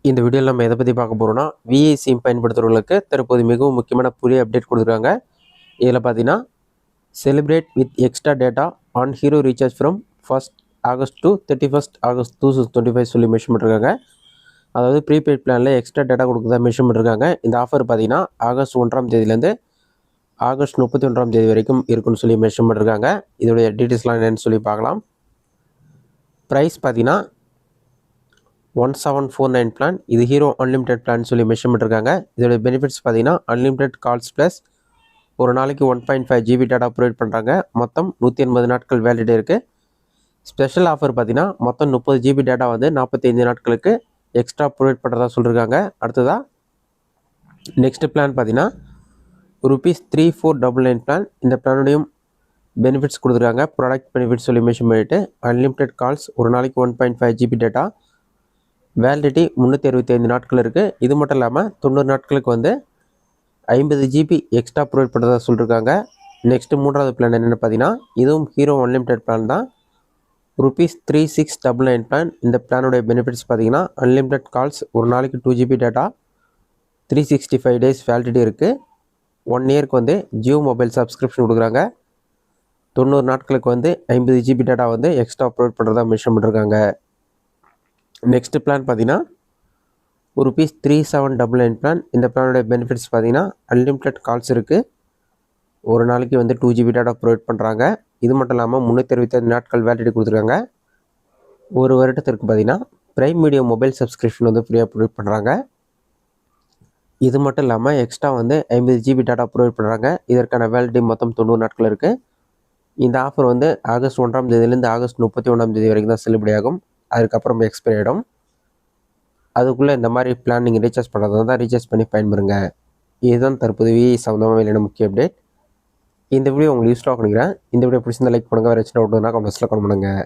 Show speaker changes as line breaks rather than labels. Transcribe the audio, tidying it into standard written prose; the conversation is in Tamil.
இந்த வீடியோவில் நம்ம எதை பற்றி பார்க்க போகிறோம்னா, விஐ சிம் பயன்படுத்துகிறவங்களுக்கு தற்போது மிகவும் முக்கியமான புதிய அப்டேட் கொடுத்துருக்காங்க. இதில் பார்த்தீங்கன்னா, celebrate with extra data on hero recharge from 1st August to 31st August 2025 சொல்லி மென்ஷன் பண்ணிருக்காங்க. அதாவது ப்ரீபெய்ட் பிளானில் எக்ஸ்ட்ரா டேட்டா கொடுக்குறதா மென்ஷன் பண்ணிருக்காங்க. இந்த ஆஃபர் பார்த்தீங்கன்னா ஆகஸ்ட் 1ஆம் தேதியிலேருந்து ஆகஸ்ட் 31ஆம் தேதி வரைக்கும் இருக்குன்னு சொல்லி மென்ஷன் பண்ணிருக்காங்க. இதோடைய டீட்டெயில்ஸ்லாம் என்னென்னு சொல்லி பார்க்கலாம். ப்ரைஸ் பார்த்தீங்கன்னா 1749 பிளான். இது ஹீரோ அன்லிமிடெட் பிளான் சொல்லி மென்ஷன் பண்ணிருக்காங்க. இதோட பெனிஃபிட்ஸ் பார்த்தீங்கன்னா அன்லிமிடெட் கால்ஸ் ப்ளஸ் ஒரு நாளைக்கு 1.5 GB டேட்டா ப்ரொவைட் பண்ணுறாங்க. மொத்தம் 180 நாட்கள் வேலிடிட்டி இருக்குது. ஸ்பெஷல் ஆஃபர் பார்த்தீங்கன்னா மொத்தம் 30 GB டேட்டா வந்து 45 நாட்களுக்கு எக்ஸ்ட்ரா ப்ரொவைட் பண்ணுறதா சொல்லியிருக்காங்க. அடுத்ததாக நெக்ஸ்ட் பிளான் பார்த்தீங்கன்னா ₹3499 பிளான். இந்த பிளானுடையும் பெனிஃபிட்ஸ் கொடுத்துருக்காங்க. ப்ராடக்ட் பெனிஃபிட்ஸ் சொல்லி மென்ஷன் பண்ணிவிட்டு அன்லிமிடெட் கால்ஸ் ஒரு நாளைக்கு 1.5 GB டேட்டா வேலிடிட்டி 365 நாட்கள் இருக்குது. இது மட்டும் இல்லாமல் 90 நாட்களுக்கு வந்து 50 GB எக்ஸ்ட்ரா ப்ரொவைட் பண்ணுறதா சொல்லியிருக்காங்க. நெக்ஸ்ட்டு மூன்றாவது பிளான் என்னென்னு பார்த்தீங்கன்னா இதுவும் ஹீரோ அன்லிமிடெட் பிளான் தான். ₹3699 பிளான். இந்த பிளானுடைய பெனிஃபிட்ஸ் பார்த்தீங்கன்னா அன்லிமிடெட் கால்ஸ் ஒரு நாளைக்கு 2 GB டேட்டா 365 டேஸ் வேலிடிட்டி இருக்குது. 1 இயருக்கு வந்து ஜியோ மொபைல் சப்ஸ்கிரிப்ஷன் கொடுக்குறாங்க. 90 நாட்களுக்கு வந்து 50 GB டேட்டா வந்து எக்ஸ்ட்ரா ப்ரொவைட் பண்ணுறதா மென்ஷன் பண்ணிருக்காங்க. நெக்ஸ்ட் பிளான் பார்த்தீங்கன்னா ₹3799 பிளான். இந்த பிளானோட பெனிஃபிட்ஸ் பார்த்தீங்கன்னா அன்லிமிடெட் கால்ஸ் இருக்குது. ஒரு நாளைக்கு வந்து 2 GB டேட்டா ப்ரொவைட் பண்ணுறாங்க. இது மட்டும் இல்லாமல் 365 நாட்கள் வேலிடிட்டி கொடுத்துருக்காங்க. ஒரு வருடத்திற்கு பார்த்தீங்கன்னா பிரைம் மீடியா மொபைல் சப்ஸ்கிரிப்ஷன் வந்து ஃப்ரீயாக ப்ரொவைட் பண்ணுறாங்க. இது மட்டும் இல்லாமல் எக்ஸ்ட்ரா வந்து 50 GB டேட்டா ப்ரொவைட் பண்ணுறாங்க. இதற்கான வேலிடிட்டி மொத்தம் 90 நாட்கள் இருக்குது. இந்த ஆஃபர் வந்து ஆகஸ்ட் 1ஆம் தேதியிலேருந்து ஆகஸ்ட் 31ஆம் தேதி வரைக்கும் தான் செல்லுபடி ஆகும். அதுக்கப்புறம் எக்ஸ்பைரி ஆகிடும். அதுக்குள்ளே இந்த மாதிரி பிளான் நீங்கள் ரீசார்ஜ் பண்ணுறதா தான் ரீசார்ஜ் பண்ணி பயன்பெறுங்க. இதுதான் தற்போது விஐ சம்மந்தமாக வெளியான முக்கிய அப்டேட். இந்த வீடியோ உங்களுக்கு யூஸ்ஃபுல்லாக பண்ணிக்கிறேன். இந்த வீடியோ பிடிச்சிருந்தா லைக் பண்ணுங்கள். வேறு ஏதாச்சும் டவுட்னா கமெண்ட்ஸில் கமெண்ட் பண்ணுங்கள்.